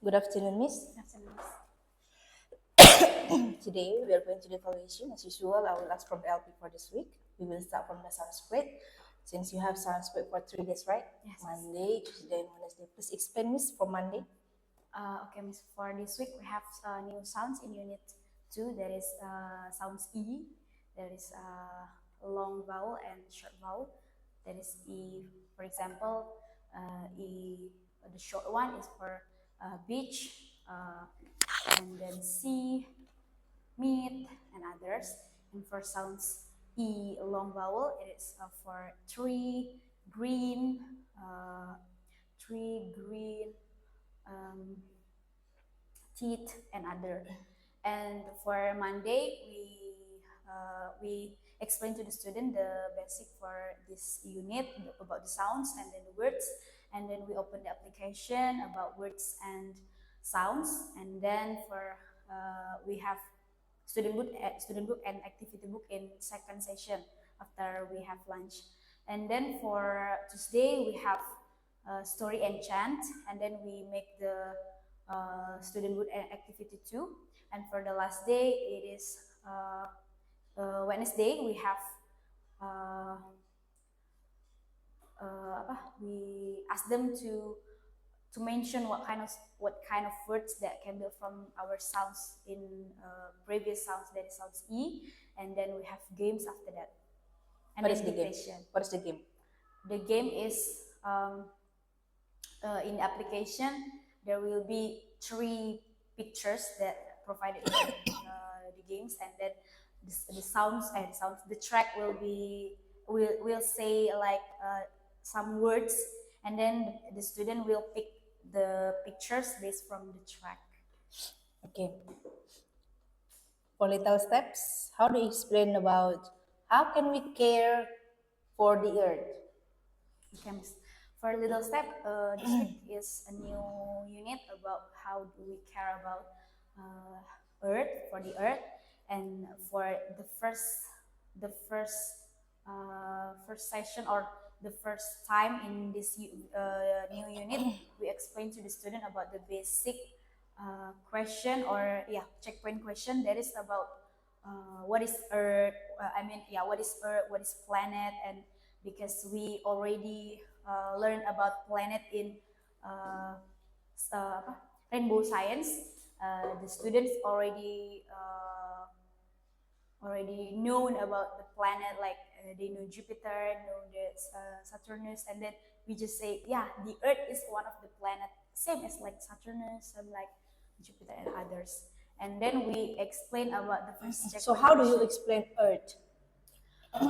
Good afternoon, Miss. Good afternoon. Today we are going to do evaluation. As usual, I will ask from the LP for this week. We will start from the Sanskrit. Since you have Sanskrit for 3 days, right? Yes. Monday, Tuesday, and Wednesday. Please explain, Miss, for Monday. Okay, Miss. For this week, we have new sounds in Unit 2. There is sounds E. There is long vowel and short vowel. There is E. For example, E. The short one is for beach, and then C, meat, and others. And for sounds E long vowel, it is for tree, green, uh, um, teeth, and other. And for Monday, we explain to the student the basic for this unit about the sounds and then the words, and then we open the application about words and sounds, and then for we have student book and activity book in second session after we have lunch. And then for Tuesday we have story and chant, and then we make the student book and activity 2. And for the last day it is Wednesday. We have we ask them to mention what kind of words that can be from our sounds in previous sounds, that is sounds E, and then we have games after that. And What is the game? meditation. What is the game? The game is in the application there will be 3 pictures that provided in the games, and then the sounds the track will say like some words, and then the student will pick the pictures based from the track. Okay. For little steps, how do you explain about how can we care for the earth? Okay, Miss. For little step, this week is a new unit about how do we care about earth, for the earth. And for the first session, or the first time in this new unit, we explain to the student about the basic question, or checkpoint question, that is about what is earth, what is earth, what is planet. And because we already learned about planet in rainbow science, the students already known about the planet, like they know Jupiter, know the Saturnus, and then we just say, the Earth is one of the planet, same as like Saturnus, same like Jupiter and others. And then we explain about the first check. So how do you explain Earth?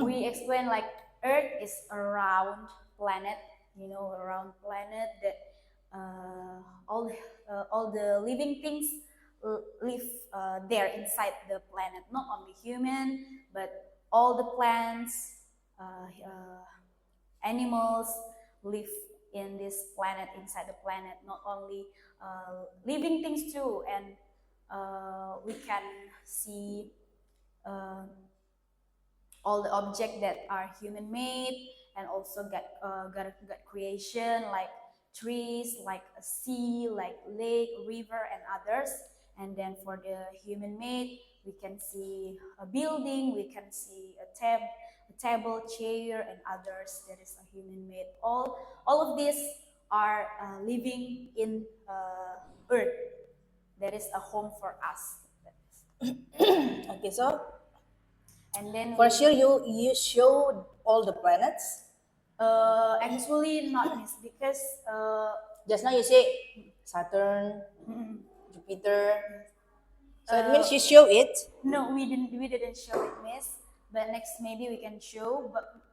We explain like Earth is a round planet, around planet that all the living things live there inside the planet. Not only human, but all the plants, animals live in this planet, inside the planet. Not only living things too, and we can see all the objects that are human made, and also got creation like trees, like a sea, like lake, river, and others. And then for the human made, we can see a building, we can see a table, chair, and others. That is a human made. All of these are living in Earth. That is a home for us. Okay, so and then for sure you showed all the planets. Actually not, Miss, because just now you say Saturn, Jupiter. So it means you show it. No, we didn't show it, Miss. But next maybe we can show. But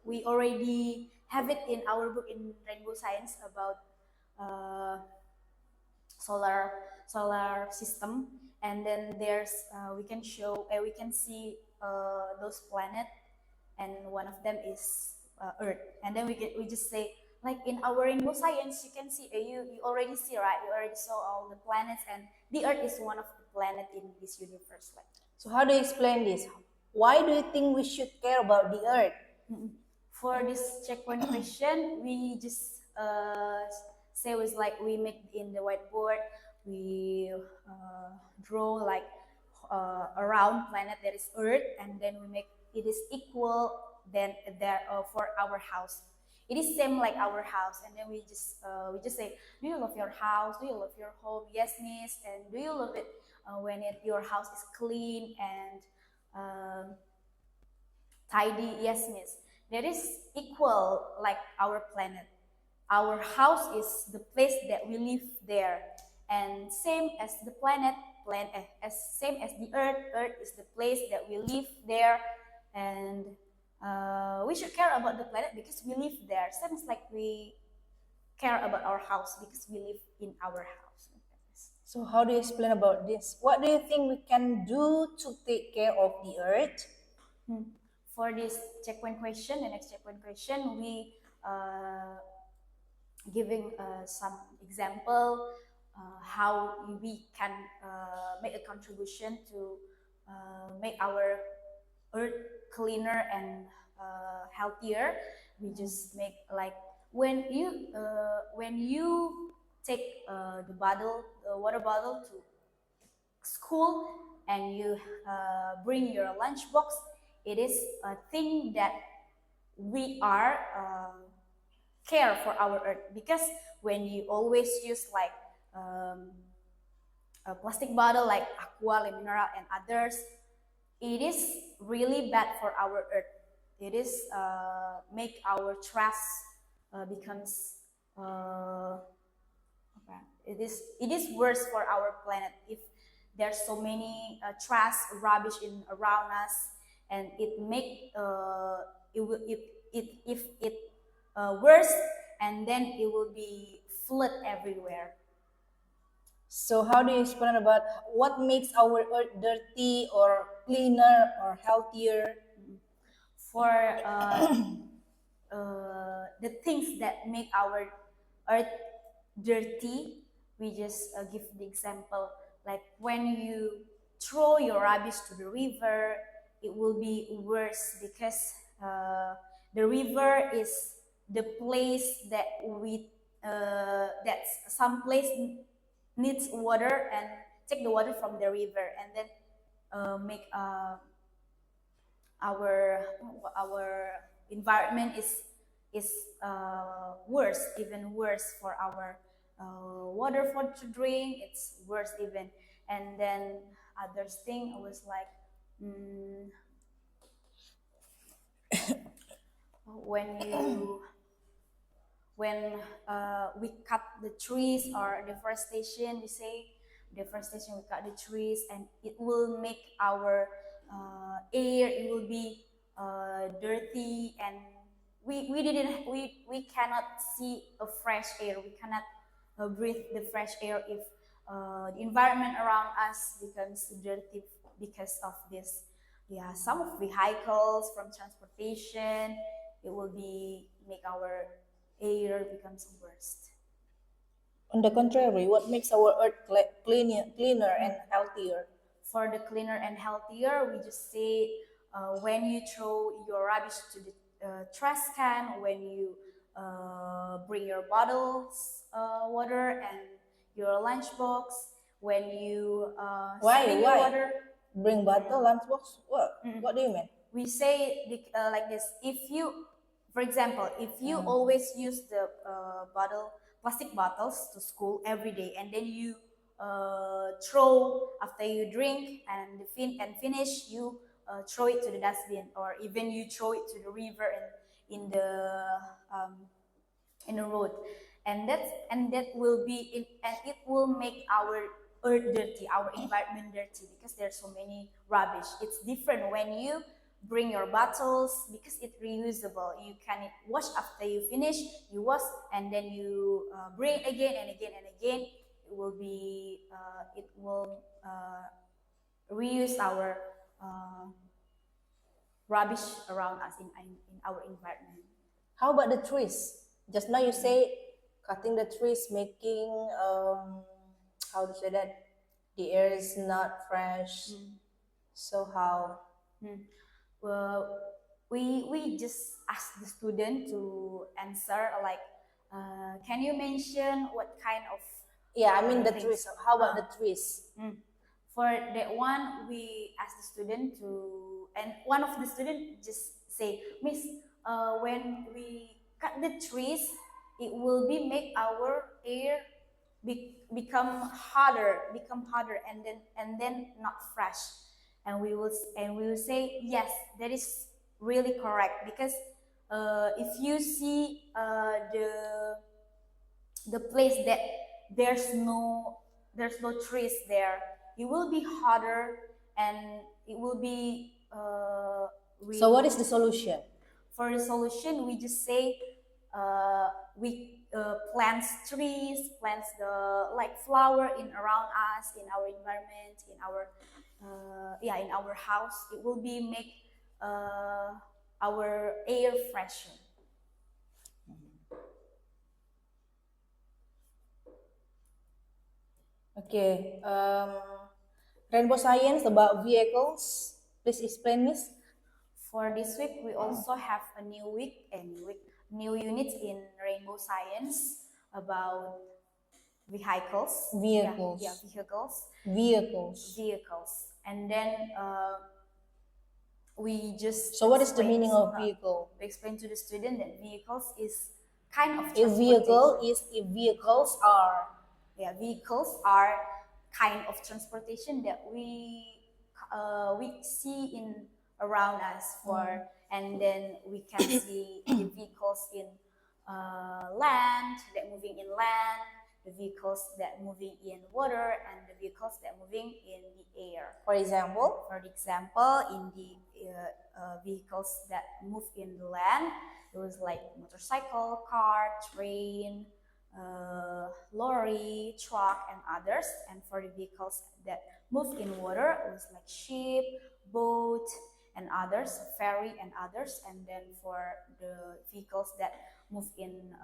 we already have it in our book in Rainbow Science about solar system. And then there's we can see those planets, and one of them is Earth. And then we just say, like in our Rainbow Science, you can see you already see, right? You already saw all the planets, and the Earth is one of the planet in this universe. So how do you explain this? Why do you think we should care about the Earth? For this checkpoint question, we just say was like we make in the whiteboard, we draw like a round planet that is Earth, and then we make it is equal then there for our house. It is same like our house, and then we just say, do you love your house? Do you love your home? Yes, miss. And do you love it when your house is clean and tidy? Yes, miss. That is equal like our planet. Our house is the place that we live there, and same as the as same as the earth is the place that we live there, and we should care about the planet because we live there. Same as like we care about our house because we live in our house. So how do you explain about this? What do you think we can do to take care of the earth? For this checkpoint question, the next checkpoint question, we giving some example how we can make a contribution to make our earth cleaner and healthier. We just make like when you take the water bottle to school, and you bring your lunchbox, it is a thing that we are care for our earth, because when you always use like a plastic bottle like Aqua, Mineral, and others, it is really bad for our earth. It is make our trash becomes it is worse for our planet if there's so many trash rubbish in around us, and it make it will it if it worse, and then it will be flood everywhere. So how do you explain about what makes our earth dirty or cleaner or healthier? For the things that make our earth dirty, we just give the example like when you throw your rubbish to the river, it will be worse because the river is the place that we that's some place needs water, and take the water from the river, and then make our environment is worse, even worse for our water for to drink. It's worse even, and then other thing was like when you when we cut the trees or deforestation, we say deforestation, we cut the trees, and it will make our air, it will be dirty, and we cannot see a fresh air, we cannot breathe the fresh air if the environment around us becomes dirty because of this. Yeah, some of vehicles from transportation, it will be make our air becomes worse. On the contrary, what makes our earth cleaner and healthier? For the cleaner and healthier, we just say when you throw your rubbish to the trash can, when you bring your bottles water and your lunchbox, when you Why? spill your Why? water. Bring bottle, lunchbox? What do you mean? We say like this: if you, for example, if you always use the plastic bottles to school every day, and then you throw after you drink and finish, you throw it to the dustbin, or even you throw it to the river and in the road, and that will be and it will make our earth dirty, our environment dirty, because there's so many rubbish. It's different when you bring your bottles because it's reusable. You can wash after you finish, you wash, and then you bring again and again and again. It will be it will reuse our rubbish around us in our environment. How about the trees? Just now you say cutting the trees, making how to say that the air is not fresh. So how? Well, we just ask the student to answer like Can you mention what kind of Yeah, I mean the things? trees. How about the trees? For that one, we ask the student to, and one of the student just say, Miss, when we cut the trees, it will be make our air become harder, and then not fresh. And we will say yes, that is really correct, because if you see the place that there's no trees there, it will be harder, and it will be So what is the solution? for the solution, we just say we plants trees, plants the like flower in around us, in our environment, in our in our house. It will be make our air fresher. Okay. Rainbow science about vehicles. Please explain, Miss. For this week, we also have a new unit in Rainbow Science about vehicles. Vehicles. Yeah, vehicles. Vehicles. And then we just. So what is the meaning of vehicle? We explain to the student that vehicles is kind of If vehicles are. Yeah, vehicles are kind of transportation that we see in around us and then we can see the vehicles in land, that moving in land, the vehicles that moving in water, and the vehicles that moving in the air. For example, in the vehicles that move in the land, it was like motorcycle, car, train, lorry, truck, and others. And for the vehicles that move in water, it was like ship, boat, and others, ferry and others. And then for the vehicles that move in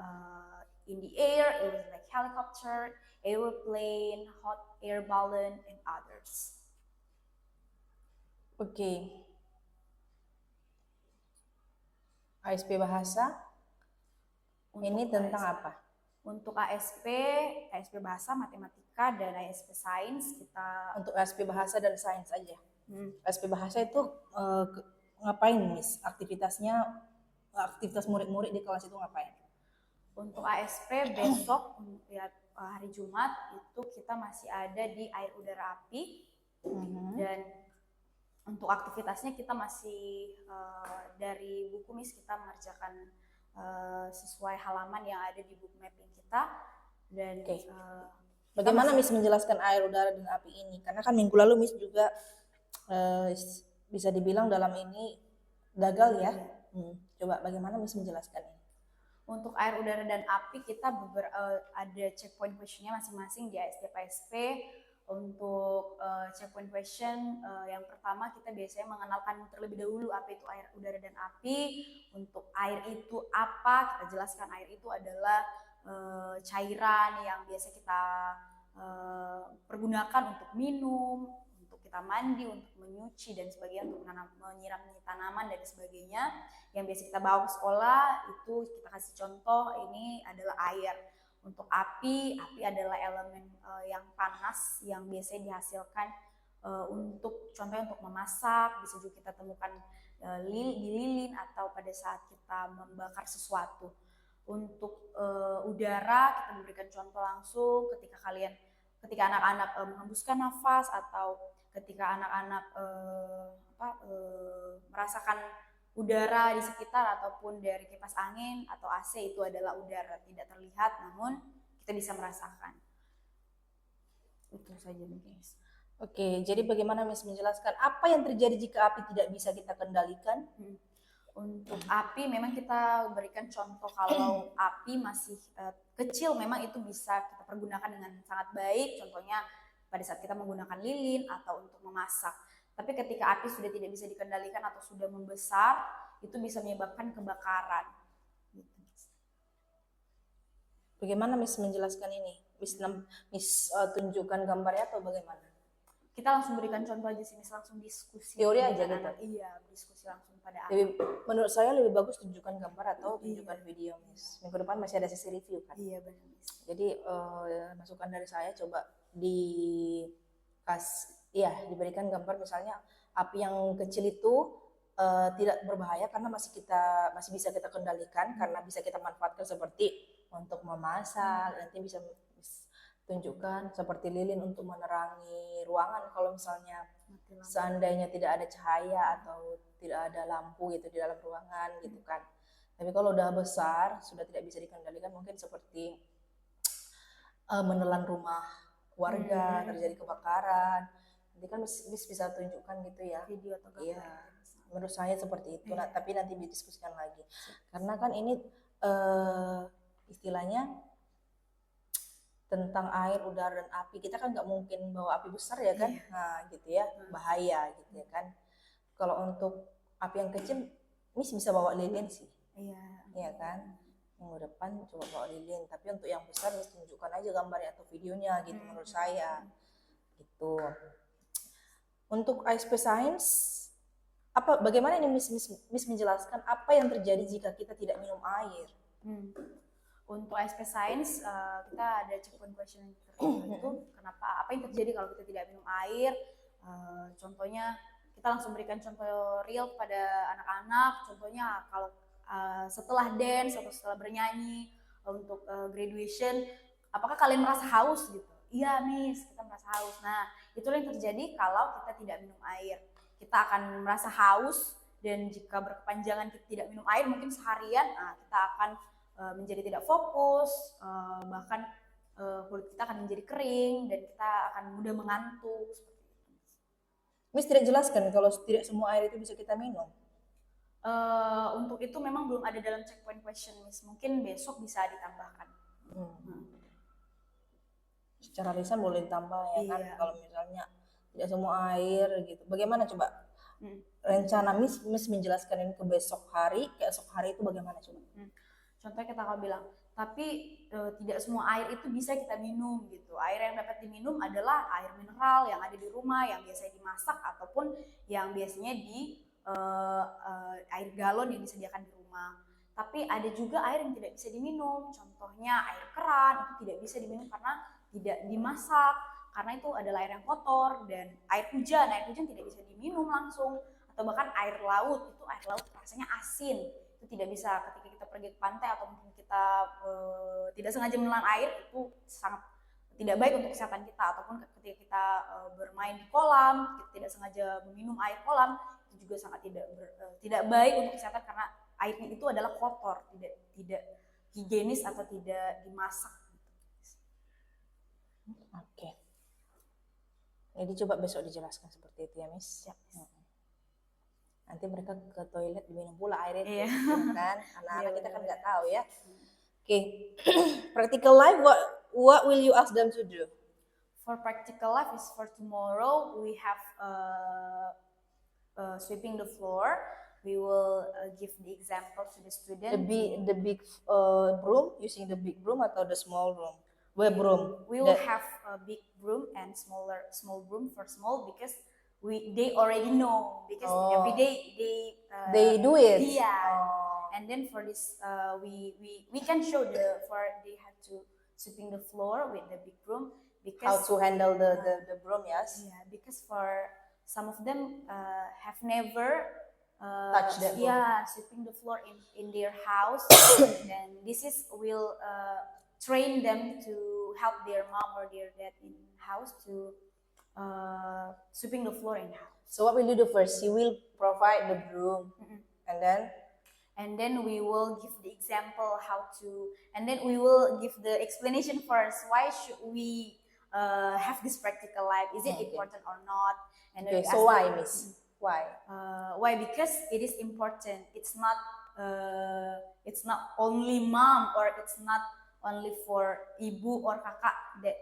the air, it was like helicopter, aeroplane, hot air balloon, and others. Okay. ASP Bahasa ini tentang apa? Untuk ASP Bahasa, Matematika, dan ASP Sains kita. Untuk ASP Bahasa dan Sains aja. ASP Bahasa itu ngapain, Miss? Aktivitas murid-murid di kelas itu ngapain? Untuk ASP besok ya, hari Jumat itu kita masih ada di air udara api. Dan untuk aktivitasnya kita masih dari buku Miss, kita mengerjakan sesuai halaman yang ada di book mapping kita. Dan bagaimana Miss menjelaskan air, udara, dan api ini? Karena kan minggu lalu Miss juga bisa dibilang dalam ini gagal ya. Coba bagaimana Miss menjelaskan ini? Untuk air, udara, dan api kita ada checkpoint questionnya masing-masing di ASP. Untuk checkpoint question yang pertama, kita biasanya mengenalkan terlebih dahulu apa itu air, udara, dan api. Untuk air itu apa, kita jelaskan air itu adalah cairan yang biasa kita pergunakan untuk minum, untuk kita mandi, untuk menyuci dan sebagainya, untuk menyiram tanaman dan sebagainya. Yang biasa kita bawa ke sekolah itu kita kasih contoh, ini adalah air. Untuk api adalah elemen yang panas yang biasanya dihasilkan untuk contohnya untuk memasak, bisa juga kita temukan di lilin atau pada saat kita membakar sesuatu. Untuk udara kita memberikan contoh langsung ketika anak-anak menghembuskan nafas, atau ketika anak-anak merasakan udara di sekitar ataupun dari kipas angin atau AC, itu adalah udara tidak terlihat namun kita bisa merasakan. Itu saja mungkin. Oke, jadi bagaimana Miss menjelaskan apa yang terjadi jika api tidak bisa kita kendalikan? Untuk api memang kita berikan contoh, kalau api masih kecil memang itu bisa kita pergunakan dengan sangat baik, contohnya pada saat kita menggunakan lilin atau untuk memasak. Tapi ketika api sudah tidak bisa dikendalikan atau sudah membesar, itu bisa menyebabkan kebakaran. Bagaimana Miss menjelaskan ini? Miss tunjukkan gambarnya atau bagaimana? kita langsung berikan contoh aja sih, langsung diskusi Teori dengan aja gitu. anak. Iya, diskusi langsung pada anak. Menurut saya lebih bagus tunjukkan gambar atau tunjukkan video, Miss. Minggu depan masih ada sesi review kan. Iya benar, Miss. Jadi masukan dari saya coba diberikan gambar, misalnya api yang kecil itu tidak berbahaya karena masih bisa kita kendalikan, karena bisa kita manfaatkan seperti untuk memasak. Nanti bisa tunjukkan seperti lilin untuk menerangi ruangan kalau misalnya seandainya tidak ada cahaya atau tidak ada lampu gitu di dalam ruangan gitu kan. Tapi kalau udah besar, sudah tidak bisa dikendalikan, mungkin seperti menelan rumah warga, terjadi kebakaran. Nanti kan Miss bisa tunjukkan gitu ya. Video atau gambar. Iya, menurut saya seperti itu. Nah, tapi nanti didiskusikan lagi. Karena kan ini istilahnya tentang air, udara, dan api. Kita kan nggak mungkin bawa api besar ya kan. Nah gitu ya, bahaya gitu ya kan. Kalau untuk api yang kecil, Miss bisa bawa lilin sih. Iya kan. Minggu depan coba bawa lilin. Tapi untuk yang besar Miss tunjukkan aja gambarnya atau videonya gitu menurut saya. Gitu. Untuk ASP Science, bagaimana ini Miss menjelaskan apa yang terjadi jika kita tidak minum air? Untuk ASP Science, kita ada checkpoint question itu apa yang terjadi kalau kita tidak minum air. Contohnya kita langsung berikan contoh real pada anak-anak. Contohnya kalau setelah dance atau setelah bernyanyi untuk graduation, apakah kalian merasa haus gitu? Iya Miss, kita merasa haus. Nah itulah yang terjadi kalau kita tidak minum air. Kita akan merasa haus, dan jika berkepanjangan kita tidak minum air mungkin seharian, kita akan menjadi tidak fokus, bahkan kulit kita akan menjadi kering dan kita akan mudah mengantuk seperti itu. Miss tidak jelaskan kalau tidak semua air itu bisa kita minum. Untuk itu memang belum ada dalam checkpoint question, Miss. Mungkin besok bisa ditambahkan. Secara lisan boleh ditambah ya kan, kalau misalnya tidak semua air gitu. Bagaimana coba rencana Miss menjelaskan ini ke besok hari, ke esok hari itu bagaimana coba? Contohnya kita akan bilang, tapi tidak semua air itu bisa kita minum gitu. Air yang dapat diminum adalah air mineral yang ada di rumah, yang biasanya dimasak ataupun yang biasanya di air galon yang disediakan di rumah. Tapi ada juga air yang tidak bisa diminum. Contohnya air keran itu tidak bisa diminum karena tidak dimasak, karena itu adalah air yang kotor. Dan air hujan tidak bisa diminum langsung. Atau bahkan air laut rasanya asin. Itu tidak bisa ketika kita pergi ke pantai atau mungkin kita tidak sengaja menelan air, itu sangat tidak baik untuk kesehatan kita. Ataupun ketika kita bermain di kolam, kita tidak sengaja meminum air kolam, itu juga sangat tidak baik untuk kesehatan karena airnya itu adalah kotor, tidak higienis atau tidak dimasak. Oke. Jadi coba besok dijelaskan seperti itu ya Miss. Nanti mereka ke toilet diminum pula air itu, kan? Anak-anak kita kan nggak tahu ya. Oke. Practical life, what will you ask them to do? For practical life is for tomorrow. We have sweeping the floor. We will give the example to the student. The big broom, using the big broom atau the small broom? Broom. We will have a big broom and small broom for small, because they already know, because every day they do it. And then for this we can show they have to sweeping the floor with the big broom, because how to handle the broom, yes. Yeah, because for some of them have never touch that broom. Sweeping the floor in their house. And this will train them to help their mom or their dad in house to sweeping the floor in house. So what will you do first? You will provide the broom, and then we will give the example how to, and then we will give the explanation first. Why should we have this practical life? Is it important or not? And then so why, Miss? Why? Why? Because it is important. It's not only mom, or it's not only for ibu or kakak that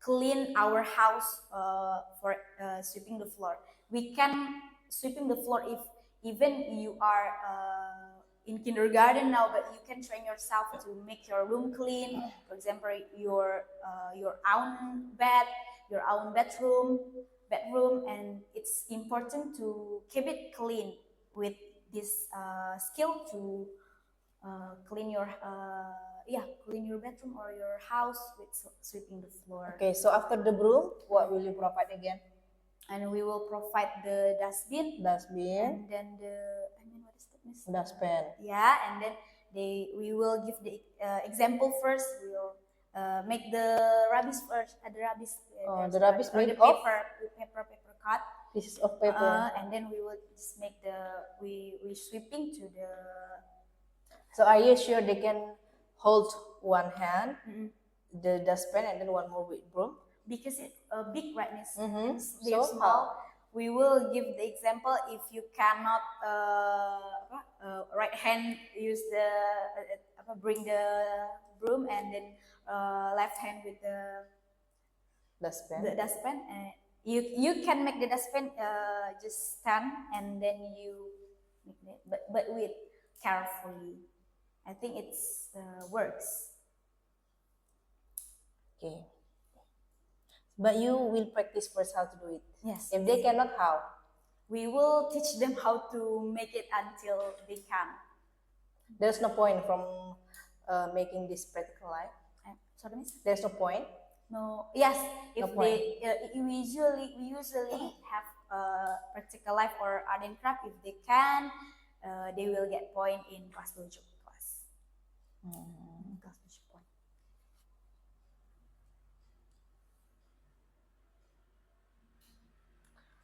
clean our house for sweeping the floor. We can sweeping the floor if even you are in kindergarten now, but you can train yourself to make your room clean. For example, your own bed, your own bedroom, and it's important to keep it clean with this skill to clean your clean your bedroom or your house with sweeping the floor. Okay, so after the broom, what will you provide again? And we will provide the dustbin, Dustbin, and then what is that, Miss? dustpan. Yeah, and then we will give the example first. We will make the rubbish first. The rubbish. The rubbish or made the of paper cut. pieces of paper. And then we will just make we sweeping to the. So are you sure they can hold one hand, Mm-mm. the dustpan, and then one more with broom? Because it's big, right, Miss? Mhm. They're So small. We will give the example if you cannot right hand use the bring the broom, and then left hand with the Dustpan. dustpan. You can make the dustpan just stand, and then you make it, but with carefully. I think it's works. Okay. But you will practice first how to do it. Yes. If they cannot, how? We will teach them how to make it until they can. There's no point from making this practical life. Sorry, Miss? There's no point. No. Yes. If No point. we usually have practical life or art and craft. If they can, they will get point in kelas 7 class. Kelas 7 point.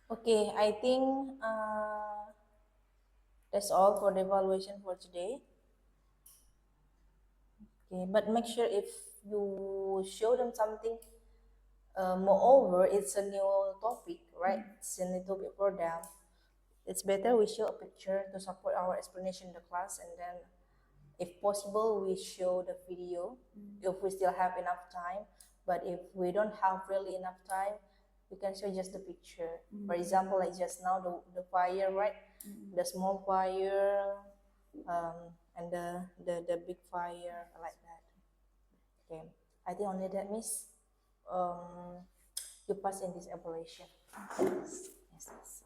Okay, I think that's all for the evaluation for today. Okay, but make sure if you show them something, moreover, it's a new topic, right? It's a new topic for them. It's better we show a picture to support our explanation in the class, and then, if possible, we show the video if we still have enough time. But if we don't have really enough time, we can show just the picture. For example, like just now, the fire, right? The small fire, and the big fire, like that. Okay, I think only that, Miss. You pass in this evaluation. Yes.